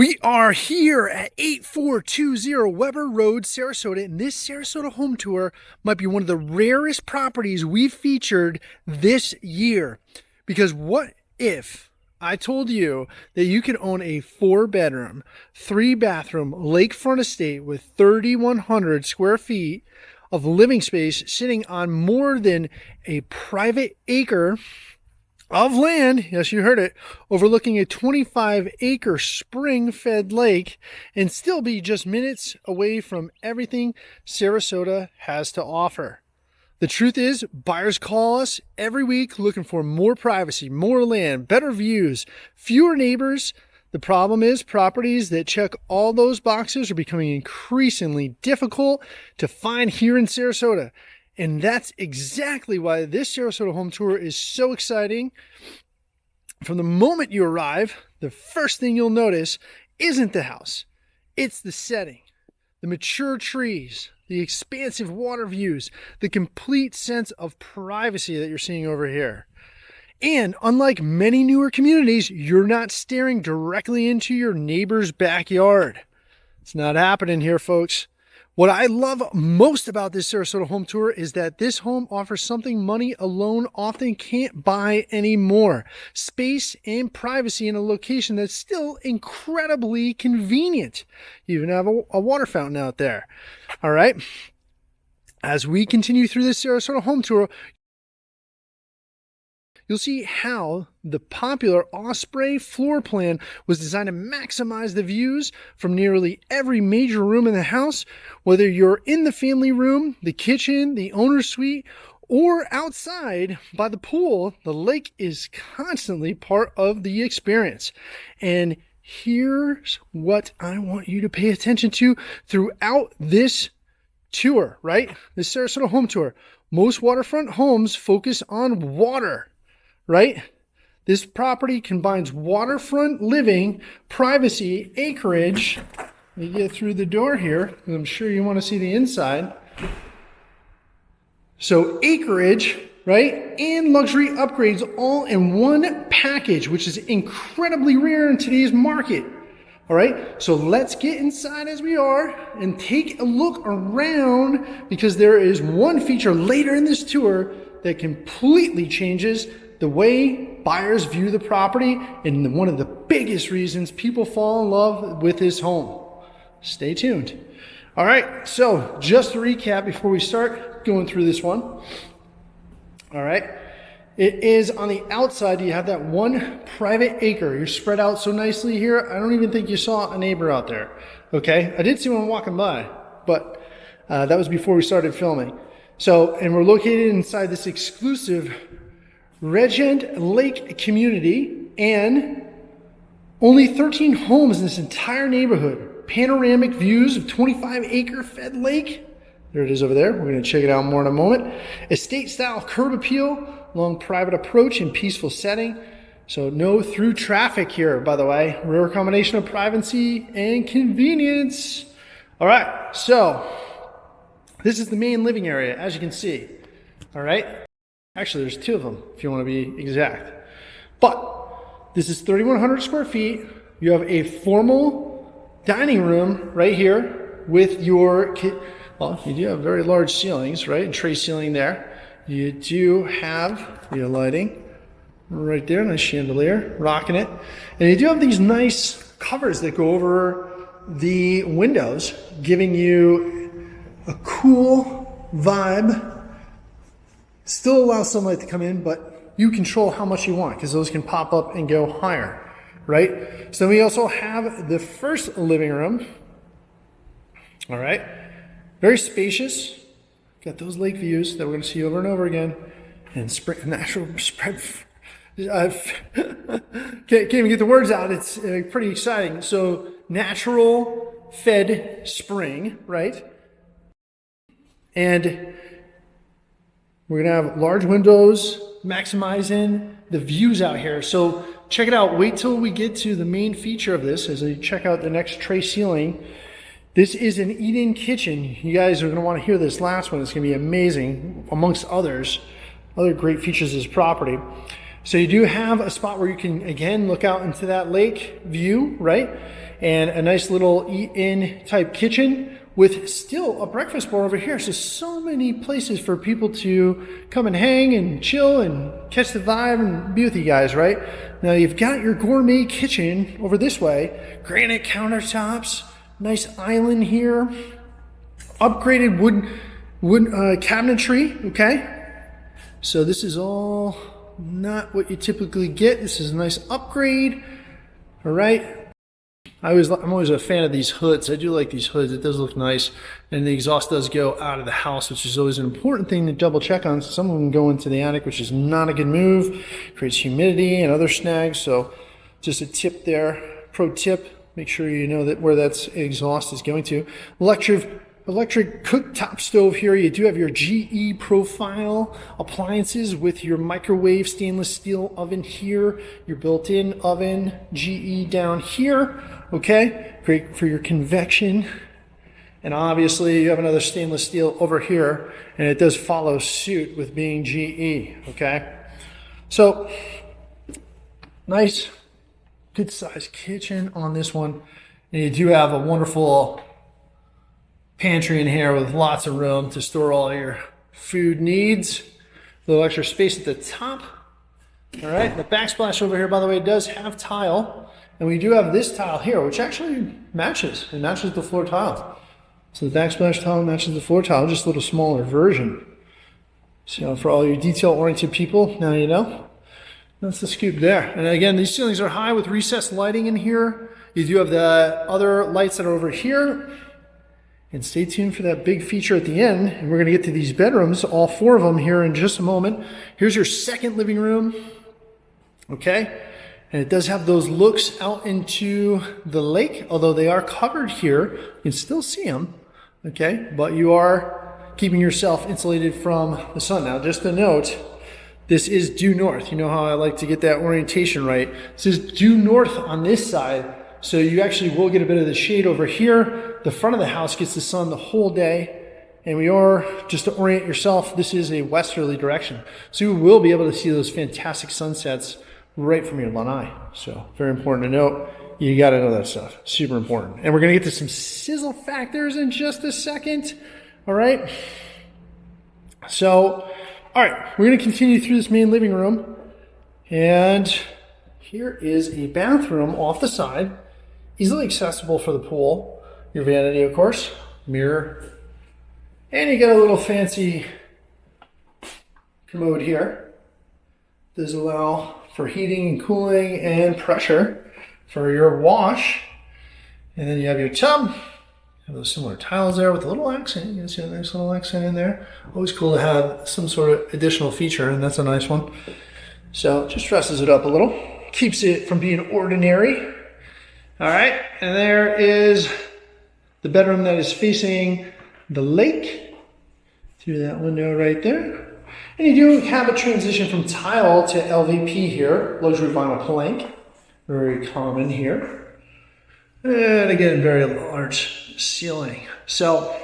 We are here at 8420 Weber Road, Sarasota, and this Sarasota home tour might be one of the rarest properties we've featured this year. Because what if I told you that you can own a 4-bedroom, 3-bathroom lakefront estate with 3,100 square feet of living space sitting on more than a private acre of land, yes, you heard it, overlooking a 25-acre spring-fed lake and still be just minutes away from everything Sarasota has to offer. The truth is, buyers call us every week looking for more privacy, more land, better views, fewer neighbors. The problem is properties that check all those boxes are becoming increasingly difficult to find here in Sarasota. And that's exactly why this Sarasota home tour is so exciting. From the moment you arrive, the first thing you'll notice isn't the house. It's the setting, the mature trees, the expansive water views, the complete sense of privacy that you're seeing over here. And unlike many newer communities, you're not staring directly into your neighbor's backyard. It's not happening here, folks. What I love most about this Sarasota home tour is that this home offers something money alone often can't buy anymore. Space and privacy in a location that's still incredibly convenient. You even have a water fountain out there. All right. As we continue through this Sarasota home tour, you'll see how the popular Osprey floor plan was designed to maximize the views from nearly every major room in the house, whether you're in the family room, the kitchen, the owner's suite, or outside by the pool. The lake is constantly part of the experience. And here's what I want you to pay attention to throughout this tour, right? This Sarasota home tour. Most waterfront homes focus on water. Right? This property combines waterfront living, privacy, acreage. Let me get through the door here, because I'm sure you want to see the inside. So acreage, right? And luxury upgrades all in one package, which is incredibly rare in today's market. All right, so let's get inside as we are and take a look around, because there is one feature later in this tour that completely changes the way buyers view the property and one of the biggest reasons people fall in love with this home. Stay tuned. All right, so just to recap before we start going through this one. All right, it is on the outside, you have that one private acre. You're spread out so nicely here. I don't even think you saw a neighbor out there. Okay, I did see one walking by, but that was before we started filming. So, and we're located inside this exclusive Regent Lake community, and only 13 homes in this entire neighborhood. Panoramic views of 25-acre fed lake. There it is over there. We're going to check it out more in a moment. Estate style curb appeal, long private approach and peaceful setting. So no through traffic here, by the way. Rare combination of privacy and convenience. All right, so this is the main living area, as you can see. All right. Actually, there's 2 of them, if you want to be exact. But this is 3,100 square feet. You have a formal dining room right here with your well, you do have very large ceilings, right? And tray ceiling there. You do have your lighting right there, nice chandelier, rocking it. And you do have these nice covers that go over the windows, giving you a cool vibe. Still allow sunlight to come in, but you control how much you want, because those can pop up and go higher, right? So we also have the first living room. All right, very spacious. Got those lake views that we're going to see over and over again, and natural spread. Can't even get the words out. It's pretty exciting. So natural fed spring, right? And we're going to have large windows, maximizing the views out here. So check it out. Wait till we get to the main feature of this as you check out the next tray ceiling. This is an eat-in kitchen. You guys are going to want to hear this last one. It's going to be amazing, amongst other great features of this property. So you do have a spot where you can, again, look out into that lake view, right? And a nice little eat-in type kitchen with still a breakfast bar over here. So many places for people to come and hang and chill and catch the vibe and be with you guys, right? Now you've got your gourmet kitchen over this way, granite countertops, nice island here, upgraded wood cabinetry, okay? So this is all not what you typically get. This is a nice upgrade, all right? I'm always a fan of these hoods. I do like these hoods. It does look nice. And the exhaust does go out of the house, which is always an important thing to double check on. Some of them go into the attic, which is not a good move. Creates humidity and other snags. So just a tip there, pro tip, make sure you know that where that exhaust is going to. Electric cooktop stove here. You do have your GE profile appliances with your microwave stainless steel oven here, your built-in oven GE down here. Okay, great for your convection. And obviously you have another stainless steel over here, and it does follow suit with being GE. Okay, so nice good sized kitchen on this one, and you do have a wonderful pantry in here with lots of room to store all your food needs. A little extra space at the top. All right, the backsplash over here, by the way, does have tile. And we do have this tile here, which actually matches. It matches the floor tile. So the backsplash tile matches the floor tile, just a little smaller version. So for all you detail-oriented people, now you know. That's the scoop there. And again, these ceilings are high with recessed lighting in here. You do have the other lights that are over here. And stay tuned for that big feature at the end. And we're going to get to these bedrooms, all four of them here in just a moment. Here's your second living room. Okay. And it does have those looks out into the lake, although they are covered here. You can still see them. Okay. But you are keeping yourself insulated from the sun. Now, just a note, this is due north. You know how I like to get that orientation right. This is due north on this side. So you actually will get a bit of the shade over here. The front of the house gets the sun the whole day. And we are, just to orient yourself, this is a westerly direction. So you will be able to see those fantastic sunsets right from your lanai. So very important to note. You got to know that stuff. Super important. And we're going to get to some sizzle factors in just a second. All right. So, all right, we're going to continue through this main living room. And here is a bathroom off the side, easily accessible for the pool. Your vanity, of course, mirror. And you got a little fancy commode here. Does allow for heating and cooling and pressure for your wash. And then you have your tub. Have those similar tiles there with a little accent. You can see a nice little accent in there. Always cool to have some sort of additional feature, and that's a nice one. So just dresses it up a little. Keeps it from being ordinary. All right, and there is the bedroom that is facing the lake through that window right there. And you do have a transition from tile to LVP here, luxury vinyl plank. Very common here. And again, very large ceiling. So,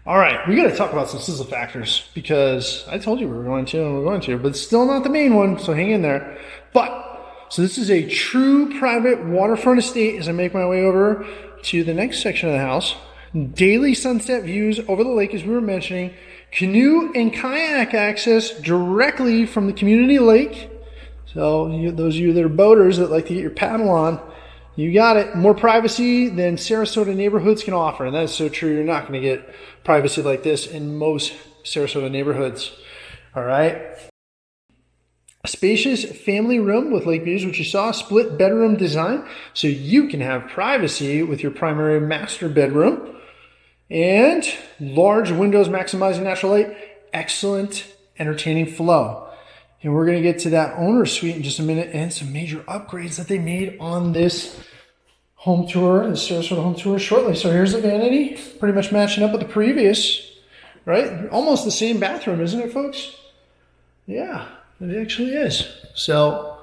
all right, we got to talk about some sizzle factors because I told you we were going to and we're going to, but it's still not the main one, so hang in there. But, so this is a true private waterfront estate as I make my way over to the next section of the house. Daily sunset views over the lake, as we were mentioning. Canoe and kayak access directly from the community lake. So those of you that are boaters that like to get your paddle on, you got it. More privacy than Sarasota neighborhoods can offer. And that is so true. You're not going to get privacy like this in most Sarasota neighborhoods. All right. A spacious family room with lake views, which you saw, split bedroom design. So you can have privacy with your primary master bedroom. And large windows maximizing natural light. Excellent entertaining flow. And we're going to get to that owner suite in just a minute and some major upgrades that they made on this home tour, the Sarasota home tour shortly. So here's the vanity, pretty much matching up with the previous, right? Almost the same bathroom, isn't it, folks? Yeah, it actually is. So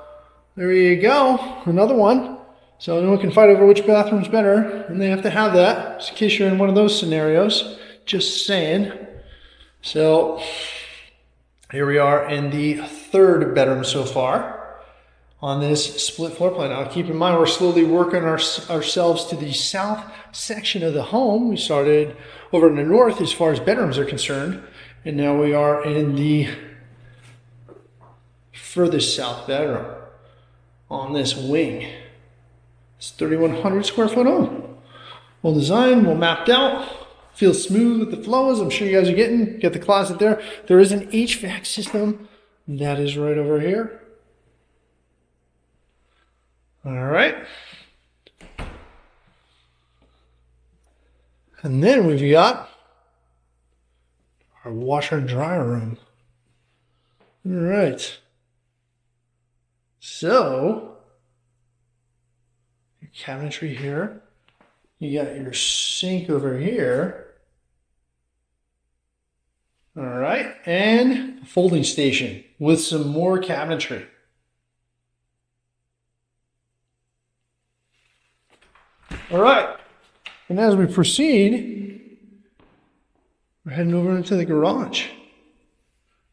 there you go, another one. So no one can fight over which bathroom's better, and they have to have that, just in case you're in one of those scenarios. Just saying. So Here we are in the third bedroom so far on this split floor plan. Now keep in mind, we're slowly working ourselves to the south section of the home. We started over in the north as far as bedrooms are concerned, and now we are in the furthest south bedroom on this wing. It's 3,100 square foot home. Well designed, well mapped out, feels smooth with the flows. I'm sure you guys are getting. Get the closet there. There is an HVAC system that is right over here. All right. And then we've got our washer and dryer room. All right. So, your cabinetry here. You got your sink over here. All right. And a folding station with some more cabinetry. All right, and as we proceed, we're heading over into the garage.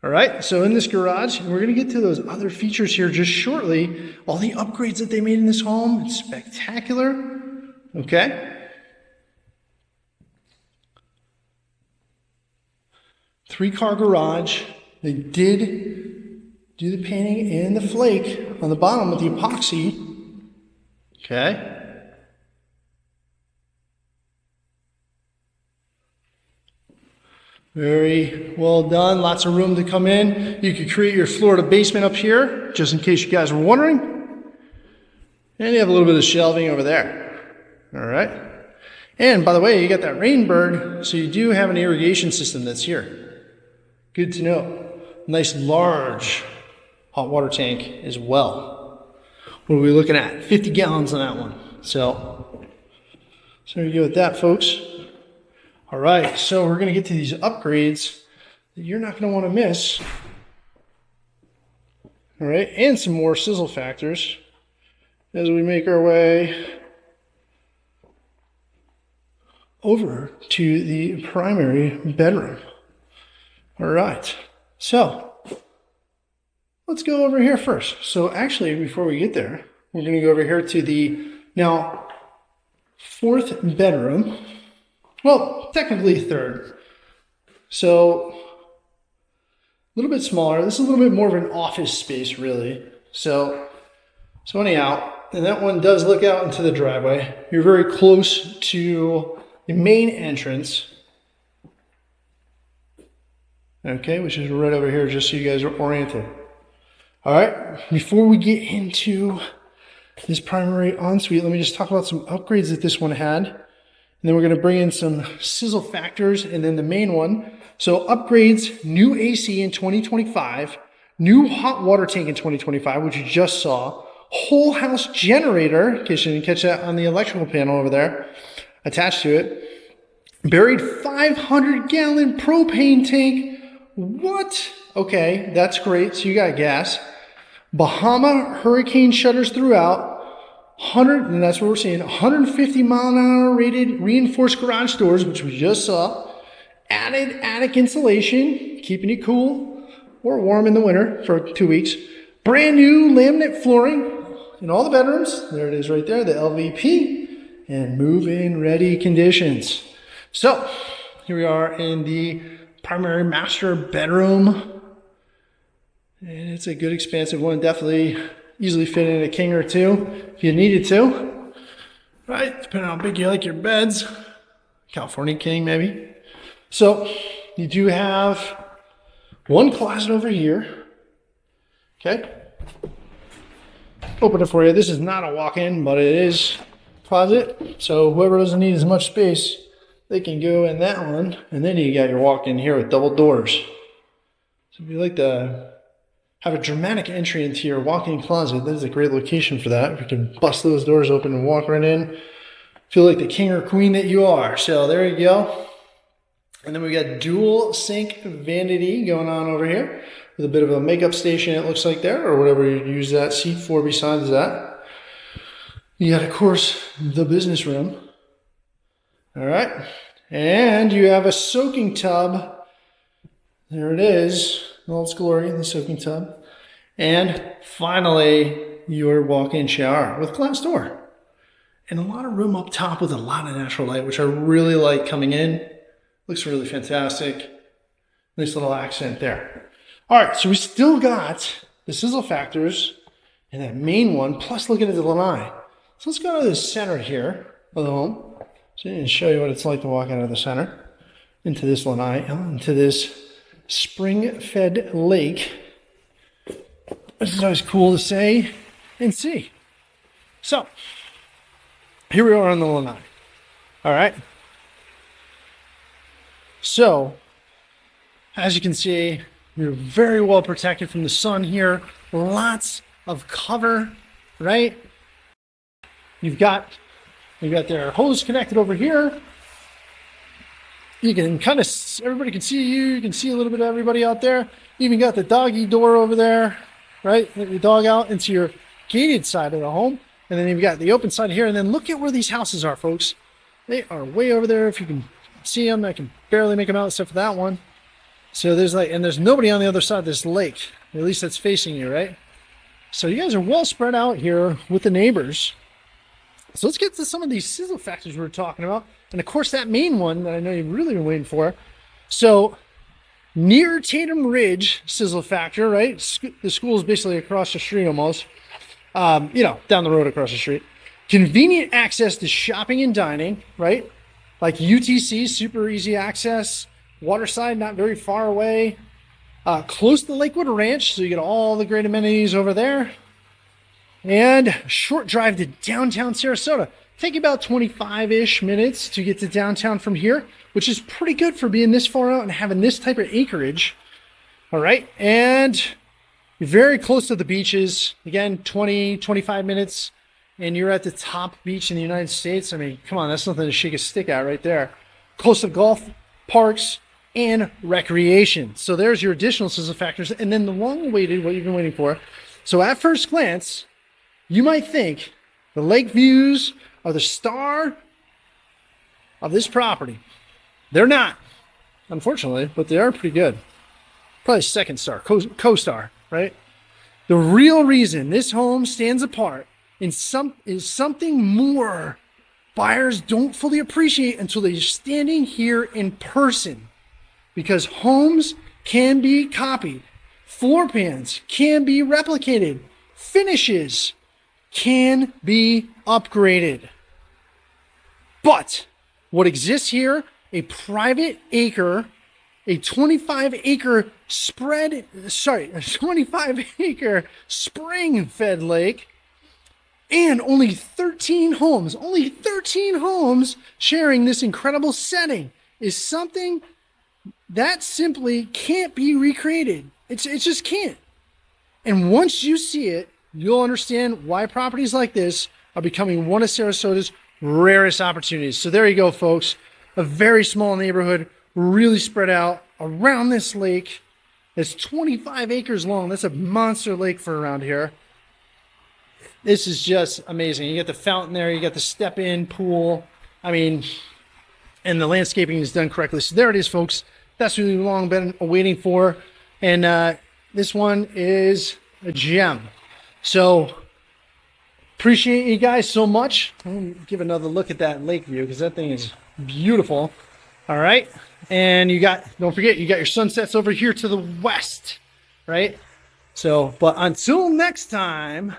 All right, so in this garage, and we're gonna get to those other features here just shortly. All the upgrades that they made in this home, it's spectacular, okay? 3-car garage. They did do the painting and the flake on the bottom with the epoxy, okay? Very well done. Lots of room to come in. You could create your floor to basement up here, just in case you guys were wondering. And you have a little bit of shelving over there. All right. And by the way, you got that rainbird, so you do have an irrigation system that's here. Good to know. Nice large hot water tank as well. What are we looking at? 50 gallons on that one. So there you go with that, folks. All right, so we're going to get to these upgrades that you're not going to want to miss. All right, and some more sizzle factors as we make our way over to the primary bedroom. All right, so let's go over here first. So actually, before we get there, we're going to go over here to the now 4th bedroom. Well, technically 3rd. So a little bit smaller. This is a little bit more of an office space, really. So anyhow, and that one does look out into the driveway. You're very close to the main entrance. Okay, which is right over here, just so you guys are oriented. All right, before we get into this primary ensuite, let me just talk about some upgrades that this one had. And then we're going to bring in some sizzle factors and then the main one. So upgrades, new AC in 2025, new hot water tank in 2025, which you just saw, whole house generator, in case you didn't catch that on the electrical panel over there, attached to it, buried 500-gallon propane tank. What? Okay, that's great. So you got gas. Bahama hurricane shutters throughout. 100, and that's what we're seeing, 150 mile an hour rated reinforced garage doors, which we just saw. Added attic insulation, keeping it cool or warm in the winter for 2 weeks. Brand new laminate flooring in all the bedrooms. There it is right there, the LVP, and move-in ready conditions. So here we are in the primary master bedroom. And it's a good expansive one, definitely easily fit in a king or two if you needed to. Right, depending on how big you like your beds. California king, maybe. So you do have one closet over here. Okay. Open it for you. This is not a walk-in, but it is a closet. So whoever doesn't need as much space, they can go in that one. And then you got your walk-in here with double doors. So if you like to have a dramatic entry into your walk-in closet, that is a great location for that. You can bust those doors open and walk right in. Feel like the king or queen that you are. So there you go. And then we got dual sink vanity going on over here with a bit of a makeup station, it looks like there, or whatever you use that seat for besides that. You got, of course, the business room. All right. And you have a soaking tub. There it is. in all its glory in the soaking tub. And finally, your walk-in shower with glass door. And a lot of room up top with a lot of natural light, which I really like coming in. Looks really fantastic. Nice little accent there. All right, so we still got the sizzle factors and that main one, plus looking at the lanai. So let's go to the center here of the home. So I'm going to show you what it's like to walk out of the center into this lanai, into this spring-fed lake. This is always cool to say and see. So here we are on the lanai. All right. So as you can see, you're very well protected from the sun here. Lots of cover, right? You've got their hose connected over here. You can kind of, everybody can see you. You can see a little bit of everybody out there. You even got the doggy door over there, right? Let your dog out into your gated side of the home. And then you've got the open side here. And then look at where these houses are, folks. They are way over there. If you can see them, I can barely make them out except for that one. So there's there's nobody on the other side of this lake. At least that's facing you, right? So you guys are well spread out here with the neighbors. So let's get to some of these sizzle factors we were talking about. And of course, that main one that I know you've really been waiting for. So near Tatum Ridge sizzle factor, right? The school is basically across the street almost. Down the road across the street. Convenient access to shopping and dining, right? Like UTC, super easy access. Waterside, not very far away. Close to Lakewood Ranch, so you get all the great amenities over there. And short drive to downtown Sarasota. Take about 25-ish minutes to get to downtown from here, which is pretty good for being this far out and having this type of acreage. All right, and you're very close to the beaches. Again, 25 minutes, and you're at the top beach in the United States. I mean, come on, that's nothing to shake a stick at right there. Close to golf parks and recreation. So there's your additional sizzle factors. And then the long-awaited, what you've been waiting for. So at first glance, you might think the lake views are the star of this property. They're not, unfortunately, but they are pretty good. Probably second star, co-star, right? The real reason this home stands apart is something more buyers don't fully appreciate until they're standing here in person. Because homes can be copied, floor plans can be replicated, finishes can be upgraded. But what exists here, a private acre, a 25-acre spring-fed lake, and only 13 homes sharing this incredible setting is something that simply can't be recreated. It just can't. And once you see it, you'll understand why properties like this are becoming one of Sarasota's rarest opportunities. So there you go, folks. A very small neighborhood, really spread out around this lake. It's 25 acres long. That's a monster lake for around here. This is just amazing. You got the fountain there. You got the step-in pool. I mean, and the landscaping is done correctly. So there it is, folks. That's what we've long been waiting for. And this one is a gem. So appreciate you guys so much. I'm gonna give another look at that lake view because that thing is beautiful. All right. And don't forget, you got your sunsets over here to the west, right? So, but until next time,